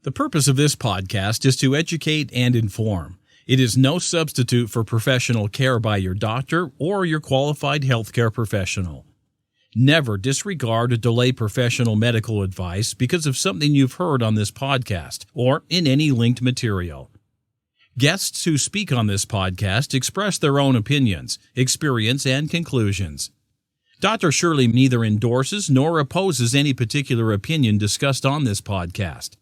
The purpose of this podcast is to educate and inform. It is no substitute for professional care by your doctor or your qualified healthcare professional. Never disregard or delay professional medical advice because of something you've heard on this podcast or in any linked material. Guests who speak on this podcast express their own opinions, experience, and conclusions. Dr. Shirley neither endorses nor opposes any particular opinion discussed on this podcast.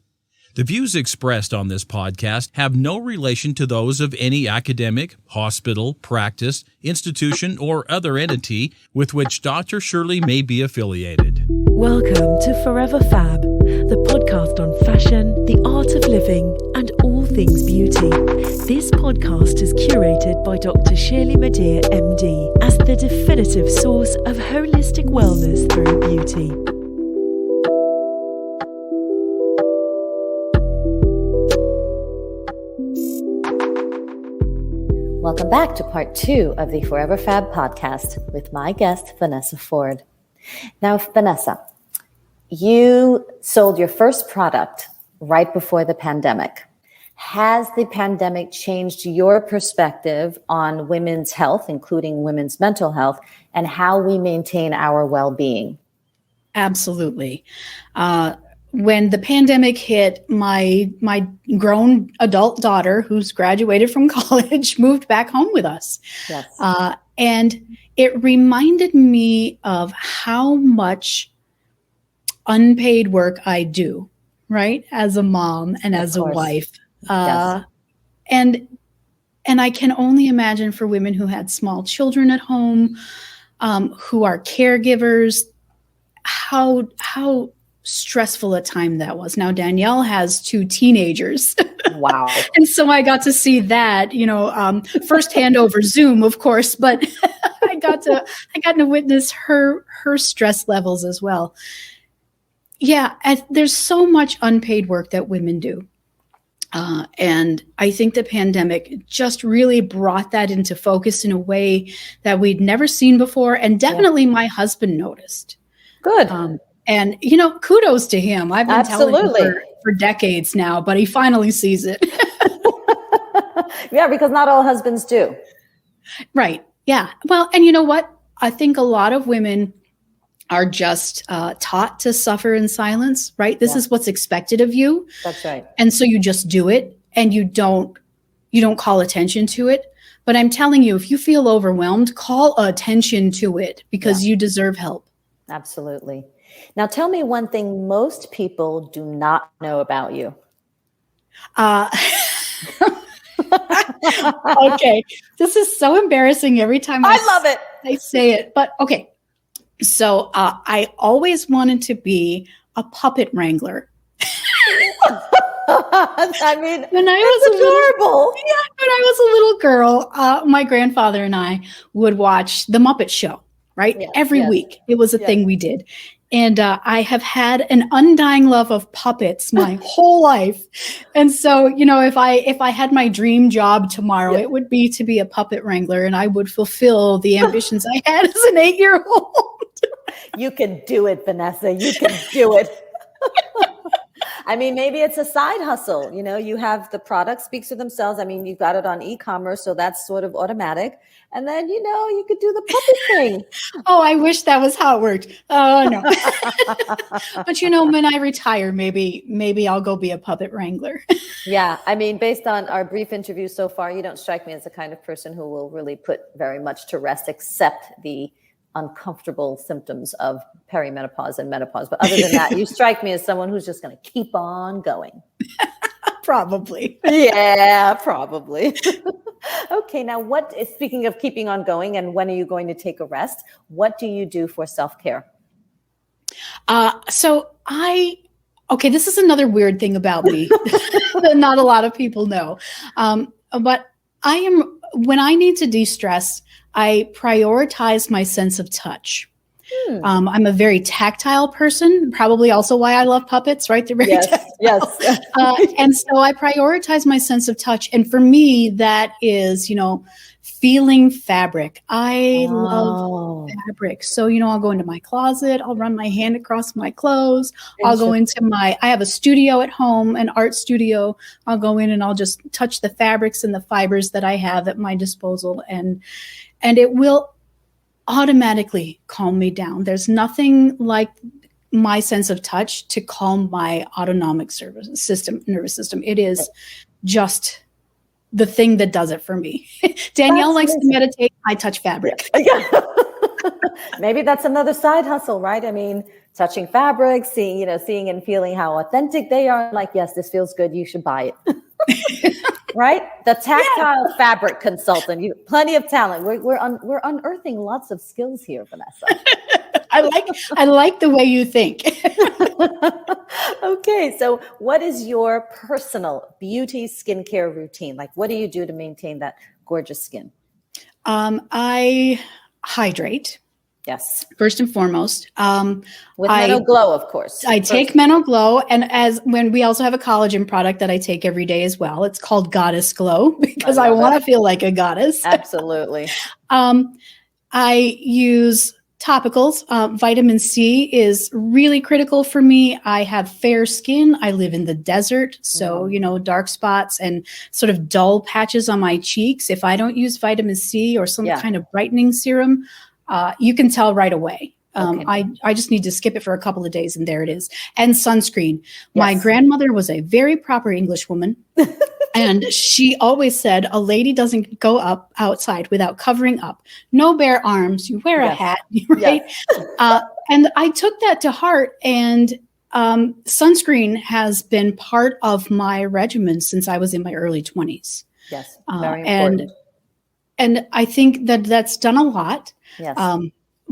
The views expressed on this podcast have no relation to those of any academic, hospital, practice, institution, or other entity with which Dr. Shirley may be affiliated. Welcome to Forever Fab, the podcast on fashion, the art of living, and all things beauty. This podcast is curated by Dr. Shirley Madhere, MD, as the definitive source of holistic wellness through beauty. Welcome back to part 2 of the Forever Fab podcast with my guest, Vanessa Ford. Now, Vanessa, you sold your first product right before the pandemic. Has the pandemic changed your perspective on women's health, including women's mental health, and how we maintain our well-being? Absolutely. When the pandemic hit, my grown adult daughter, who's graduated from college, moved back home with us. Yes. And it reminded me of how much unpaid work I do, right? As a mom and as a wife. Yes. And I can only imagine for women who had small children at home, who are caregivers, how stressful a time that was. Now, Danielle has 2 teenagers. Wow. And so I got to see that, firsthand over Zoom, of course, but I got to witness her stress levels as well. Yeah. There's so much unpaid work that women do. And I think the pandemic just really brought that into focus in a way that we'd never seen before. And definitely my husband noticed. Good. And, kudos to him. I've been telling him for decades now, but he finally sees it. Yeah, because not all husbands do. Right. Yeah. Well, and you know what? I think a lot of women are just taught to suffer in silence, right? This is what's expected of you. That's right. And so you just do it and you don't call attention to it. But I'm telling you, if you feel overwhelmed, call attention to it because you deserve help. Absolutely. Now, tell me one thing most people do not know about you. Okay. This is so embarrassing every time I love it. I say it. But okay. So I always wanted to be a puppet wrangler. I mean, when I was adorable. When I was a little girl, my grandfather and I would watch The Muppet Show, right? Yes, Every week. It was a thing we did. And I have had an undying love of puppets my whole life. And so, if I had my dream job tomorrow, it would be to be a puppet wrangler and I would fulfill the ambitions I had as an 8-year-old. You can do it, Vanessa. You can do it. I mean, maybe it's a side hustle. You have the product speaks for themselves. I mean, you've got it on e-commerce, so that's sort of automatic. And then, you could do the puppet thing. Oh, I wish that was how it worked. Oh, no. But, when I retire, maybe I'll go be a puppet wrangler. Yeah. I mean, based on our brief interview so far, you don't strike me as the kind of person who will really put very much to rest, except the uncomfortable symptoms of perimenopause and menopause. But other than that, you strike me as someone who's just going to keep on going. Probably. Yeah, probably. Okay. Now speaking of keeping on going and when are you going to take a rest? What do you do for self-care? This is another weird thing about me that not a lot of people know. But when I need to de-stress, I prioritize my sense of touch. I'm a very tactile person, probably also why I love puppets, right? They're very tactile. Yes. And so I prioritize my sense of touch. And for me, that is, feeling fabric. I love Oh, fabric. So, I'll go into my closet, I'll run my hand across my clothes, I'll go interesting. into I have a studio at home, an art studio. I'll go in and I'll just touch the fabrics and the fibers that I have at my disposal, and it will automatically calm me down. There's nothing like my sense of touch to calm my autonomic nervous system. It is just the thing that does it for me. Danielle likes to meditate. I touch fabric. Yeah. Maybe that's another side hustle, right? I mean, touching fabric, seeing and feeling how authentic they are. Like, yes, this feels good. You should buy it. Right? The tactile fabric consultant. You plenty of talent. We're unearthing lots of skills here, Vanessa. I like the way you think. Okay, so what is your personal beauty skincare routine? Like, what do you do to maintain that gorgeous skin? I hydrate. Yes. First and foremost. With Menno Glow, of course. I take Menno Glow, and when we also have a collagen product that I take every day as well. It's called Goddess Glow because I want to feel like a goddess. Absolutely. I use topicals. Vitamin C is really critical for me. I have fair skin. I live in the desert. So, dark spots and sort of dull patches on my cheeks. If I don't use vitamin C or some kind of brightening serum, you can tell right away. I just need to skip it for a couple of days and there it is. And sunscreen. Yes. My grandmother was a very proper English woman. And she always said, a lady doesn't go outside without covering up. No bare arms. You wear a hat, right? Yes. And I took that to heart. And sunscreen has been part of my regimen since I was in my early 20s. Yes, very important. And I think that's done a lot. Yes.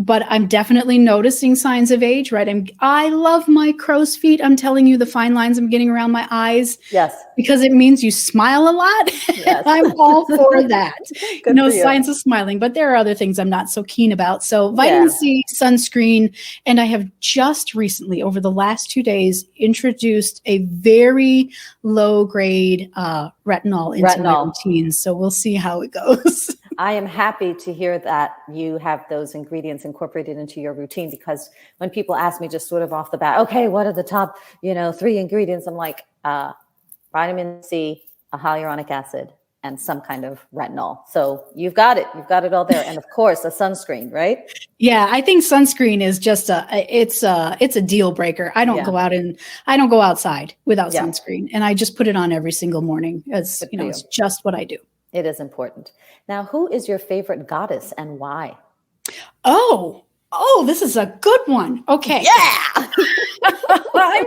But I'm definitely noticing signs of age, right? I love my crow's feet. I'm telling you, the fine lines I'm getting around my eyes. Yes. Because it means you smile a lot. Yes. I'm all for that. No signs of smiling, but there are other things I'm not so keen about. So vitamin C, sunscreen, and I have just recently, over the last 2 days, introduced a very low grade retinol into my routine. So we'll see how it goes. I am happy to hear that you have those ingredients incorporated into your routine, because when people ask me just sort of off the bat, okay, what are the top, 3 ingredients? I'm like, vitamin C, a hyaluronic acid, and some kind of retinol. So you've got it. You've got it all there. And of course, a sunscreen, right? Yeah, I think sunscreen is just it's a deal breaker. I don't go outside without sunscreen, and I just put it on every single morning. It's just what I do. It is important. Now, who is your favorite goddess and why? Oh, this is a good one. Okay. Yeah. I'm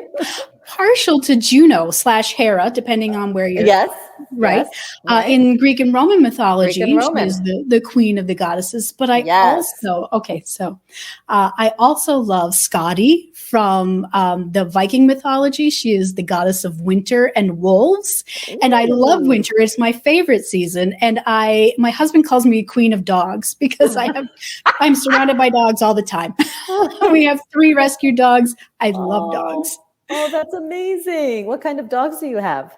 partial to Juno / Hera, depending on where you're. Yes. Right. Yes. Right. In Greek and Roman mythology, she is the queen of the goddesses. But I also love Skadi from the Viking mythology. She is the goddess of winter and wolves. Ooh. And I love winter. It's my favorite season. And my husband calls me queen of dogs because I'm surrounded by dogs all the time. We have 3 rescue dogs. I love dogs. Oh, that's amazing. What kind of dogs do you have?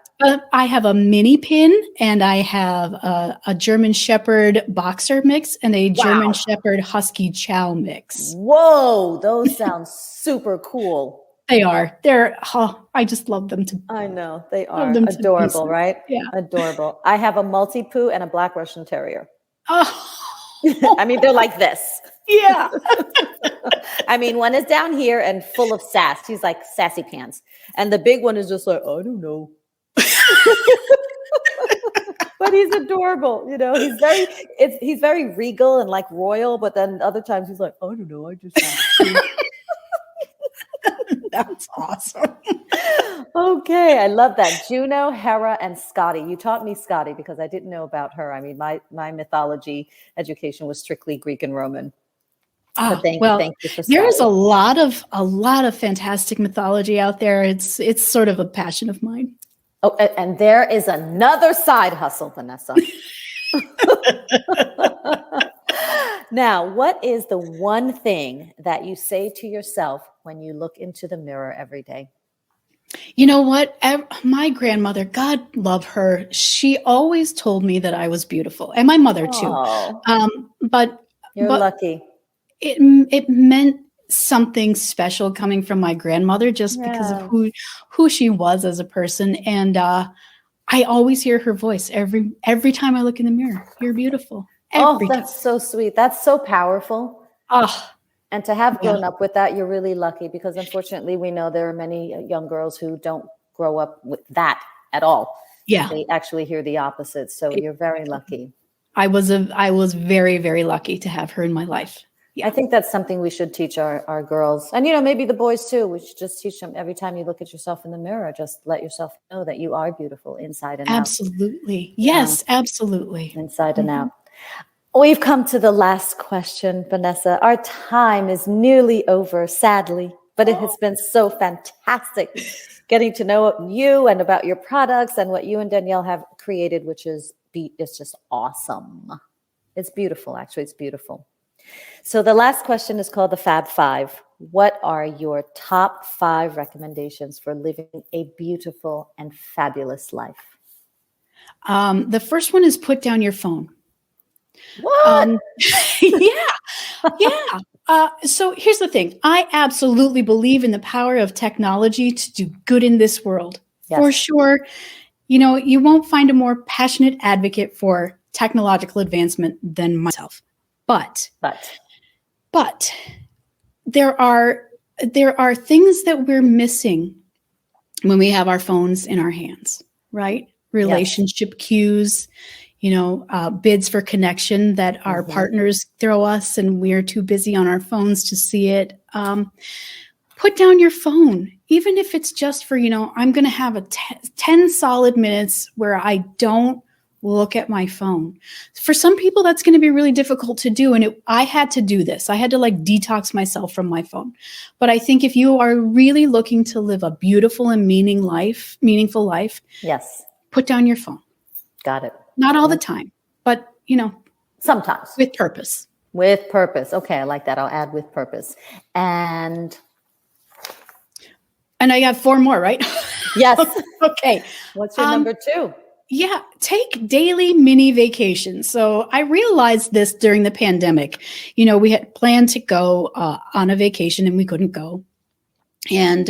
I have a mini pin, and I have a German Shepherd boxer mix and a German Shepherd Husky Chow mix. Whoa, those sound super cool. They are. I just love them to. I know they are adorable, right? Yeah, adorable. I have a Maltipoo and a Black Russian Terrier. Oh, I mean, they're like this. Yeah. I mean, one is down here and full of sass. He's like sassy pants, and the big one is just like, I don't know. But he's adorable, he's very regal and like royal, but then other times he's like, I don't know, I just That's awesome. Okay, I love that. Juno, Hera, and Skadi. You taught me Skadi because I didn't know about her. I mean, my mythology education was strictly Greek and Roman. Thank you for there is a lot of fantastic mythology out there. It's sort of a passion of mine. Oh, and there is another side hustle, Vanessa. Now, what is the one thing that you say to yourself when you look into the mirror every day? You know what? My grandmother, God love her, she always told me that I was beautiful, and my mother too. Oh, But you're but lucky. it meant something special coming from my grandmother just because of Yeah. who she was as a person. And I always hear her voice every time I look in the mirror. You're beautiful. Oh, Every time. that's so sweet. That's so powerful. Oh, And to have yeah. grown up with that, you're really lucky, because unfortunately we know there are many young girls who don't grow up with that at all. Yeah. They actually hear the opposite. So you're very lucky. I was very, very lucky to have her in my life. Yeah. I think that's something we should teach our girls. And, maybe the boys too. We should just teach them every time you look at yourself in the mirror, just let yourself know that you are beautiful inside and out. Absolutely. Yes, absolutely. Inside and out. We've come to the last question, Vanessa. Our time is nearly over, sadly, but it has been so fantastic getting to know you and about your products and what you and Danielle have created, which is it's just awesome. It's beautiful, actually. It's beautiful. So the last question is called the Fab Five. What are your top 5 recommendations for living a beautiful and fabulous life? The first one is put down your phone. What? Yeah. So here's the thing. I absolutely believe in the power of technology to do good in this world. Yes. For sure. You won't find a more passionate advocate for technological advancement than myself. But there are things that we're missing when we have our phones in our hands, right? Relationship cues, bids for connection that our partners throw us and we're too busy on our phones to see it. Put down your phone, even if it's just for, I'm going to have 10 solid minutes where I don't look at my phone. For some people, that's going to be really difficult to do. And I had to do this. I had to detox myself from my phone. But I think if you are really looking to live a beautiful and meaningful life, yes, put down your phone. Got it. Not all the time, but sometimes with purpose. With purpose. Okay, I like that. I'll add with purpose. And I have 4 more, right? Yes. Okay. What's your number 2? Yeah, take daily mini vacations. So I realized this during the pandemic. We had planned to go on a vacation and we couldn't go. And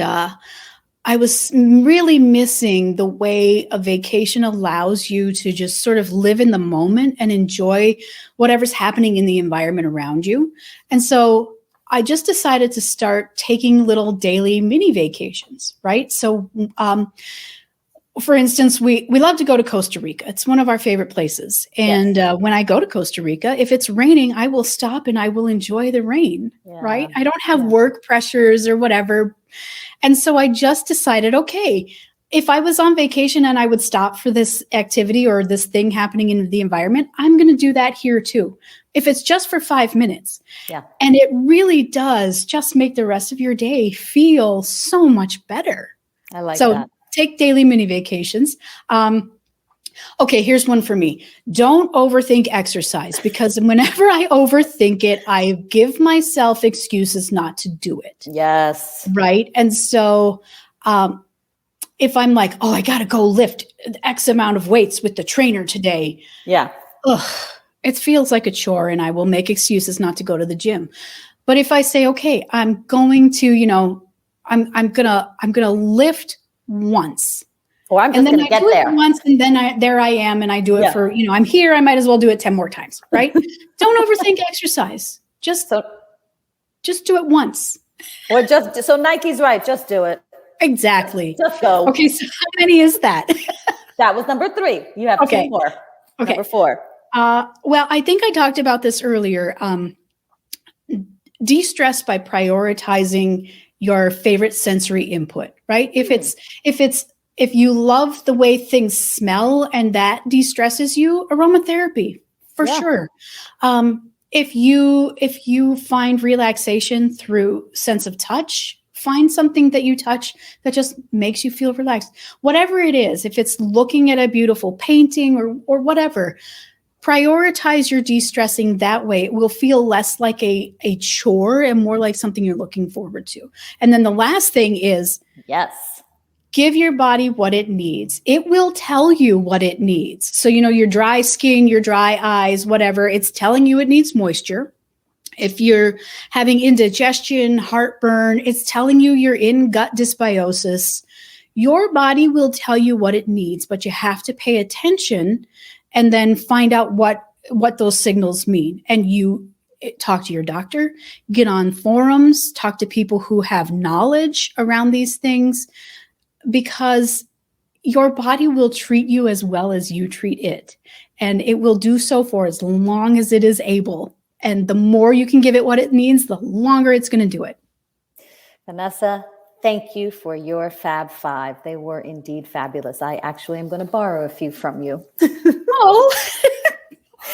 I was really missing the way a vacation allows you to just sort of live in the moment and enjoy whatever's happening in the environment around you. And so I just decided to start taking little daily mini vacations, right? So, for instance, we love to go to Costa Rica. It's one of our favorite places. And when I go to Costa Rica, if it's raining, I will stop and I will enjoy the rain, right? I don't have work pressures or whatever. And so I just decided, okay, if I was on vacation and I would stop for this activity or this thing happening in the environment, I'm going to do that here too. If it's just for 5 minutes. Yeah. And it really does just make the rest of your day feel so much better. I like that. Take daily mini vacations. Okay, here's one for me. Don't overthink exercise, because whenever I overthink it, I give myself excuses not to do it. Yes. Right. And so if I'm like, oh, I got to go lift X amount of weights with the trainer today. Yeah. It feels like a chore and I will make excuses not to go to the gym. But if I say, okay, I'm going to, I'm going to lift once. Or I'm just going to get there once, and then there I am, and I do it for, I'm here. I might as well do it 10 more times, right? Don't overthink exercise. Just do it once. Or so Nike's right. Just do it. Exactly. Just go. Okay. So how many is that? That was number 3. You have 2 more. Okay. Number 4. Well, I think I talked about this earlier. De-stress by prioritizing your favorite sensory input, right? If you love the way things smell and that de-stresses you, aromatherapy for sure. If you find relaxation through sense of touch, find something that you touch that just makes you feel relaxed. Whatever it is, if it's looking at a beautiful painting or whatever, prioritize your de-stressing that way. It will feel less like a chore and more like something you're looking forward to. And then the last thing is Give your body what it needs. It will tell you what it needs. So, your dry skin, your dry eyes, whatever, it's telling you it needs moisture. If you're having indigestion, heartburn, it's telling you you're in gut dysbiosis. Your body will tell you what it needs, but you have to pay attention and then find out what those signals mean. And you talk to your doctor, get on forums, talk to people who have knowledge around these things, because your body will treat you as well as you treat it. And it will do so for as long as it is able. And the more you can give it what it needs, the longer it's going to do it. Vanessa, thank you for your Fab Five. They were indeed fabulous. I actually am going to borrow a few from you. Oh,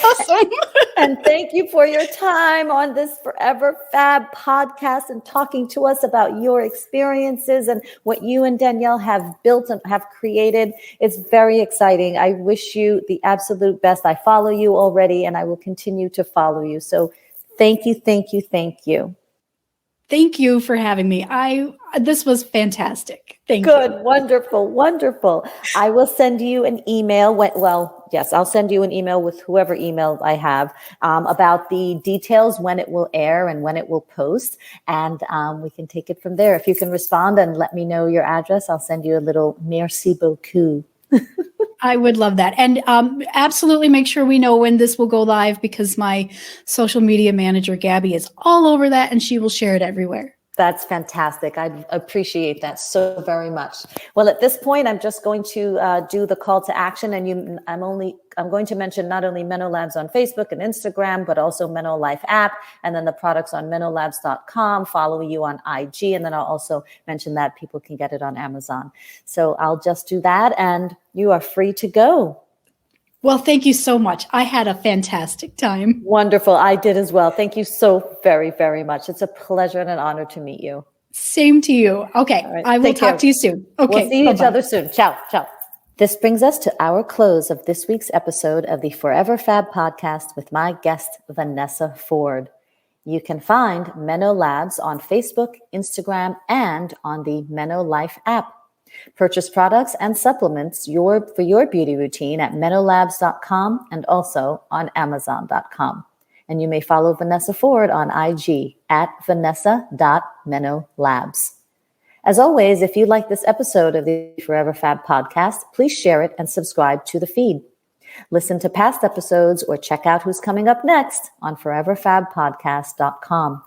awesome. And thank you for your time on this Forever Fab podcast and talking to us about your experiences and what you and Danielle have built and have created. It's very exciting. I wish you the absolute best. I follow you already and I will continue to follow you. So thank you, thank you, thank you. Thank you for having me. This was fantastic. Thank you. Good. Wonderful. Wonderful. I will send you an email. I'll send you an email with whoever email I have about the details, when it will air and when it will post. And we can take it from there. If you can respond and let me know your address, I'll send you a little merci beaucoup. I would love that. And absolutely make sure we know when this will go live, because my social media manager, Gabby, is all over that and she will share it everywhere. That's fantastic. I appreciate that so very much. Well, at this point, I'm just going to do the call to action, and I'm going to mention not only MenoLabs on Facebook and Instagram, but also MenoLife app, and then the products on menolabs.com. Follow you on IG, and then I'll also mention that people can get it on Amazon. So I'll just do that, and you are free to go. Well, thank you so much. I had a fantastic time. Wonderful. I did as well. Thank you so very, very much. It's a pleasure and an honor to meet you. Same to you. Okay. Right. I will talk to you soon. Okay. We'll see each other soon. Ciao. Ciao. This brings us to our close of this week's episode of the Forever Fab podcast with my guest, Vanessa Ford. You can find MenoLabs on Facebook, Instagram, and on the MenoLife app. Purchase products and supplements for your beauty routine at menolabs.com and also on amazon.com. And you may follow Vanessa Ford on IG at vanessa.menolabs. As always, if you like this episode of the Forever Fab podcast, please share it and subscribe to the feed. Listen to past episodes or check out who's coming up next on foreverfabpodcast.com.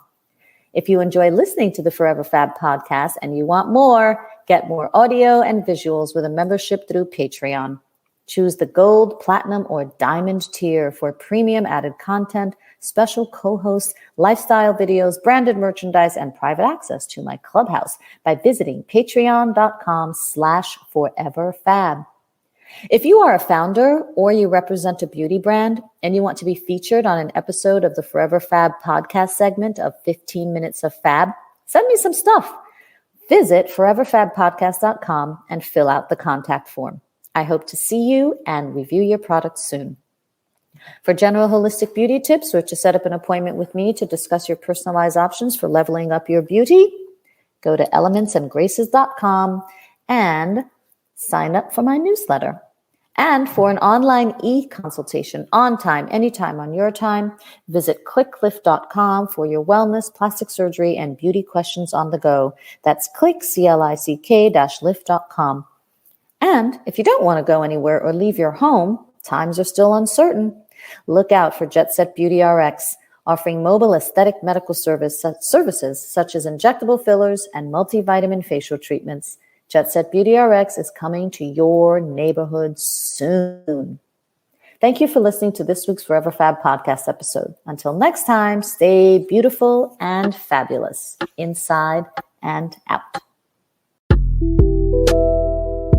If you enjoy listening to the Forever Fab podcast and you want more, get more audio and visuals with a membership through Patreon. Choose the gold, platinum, or diamond tier for premium added content, special co-hosts, lifestyle videos, branded merchandise, and private access to my clubhouse by visiting patreon.com/foreverfab. If you are a founder or you represent a beauty brand and you want to be featured on an episode of the Forever Fab podcast segment of 15 Minutes of Fab, send me some stuff. Visit foreverfabpodcast.com and fill out the contact form. I hope to see you and review your products soon. For general holistic beauty tips or to set up an appointment with me to discuss your personalized options for leveling up your beauty, go to elementsandgraces.com and sign up for my newsletter. And for an online e-consultation on time, anytime on your time, visit clicklift.com for your wellness, plastic surgery, and beauty questions on the go. That's click-lift.com. And if you don't want to go anywhere or leave your home, times are still uncertain. Look out for Jet Set Beauty RX, offering mobile aesthetic medical services such as injectable fillers and multivitamin facial treatments. Jet Set Beauty RX is coming to your neighborhood soon. Thank you for listening to this week's Forever Fab podcast episode. Until next time, stay beautiful and fabulous, inside and out.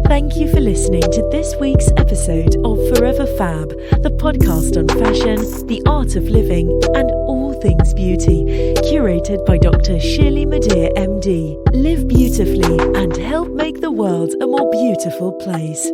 Thank you for listening to this week's episode of Forever Fab, the podcast on fashion, the art of living, and all things beauty, curated by Dr. Shirley Madhere, MD. Live beautifully and help make the world a more beautiful place.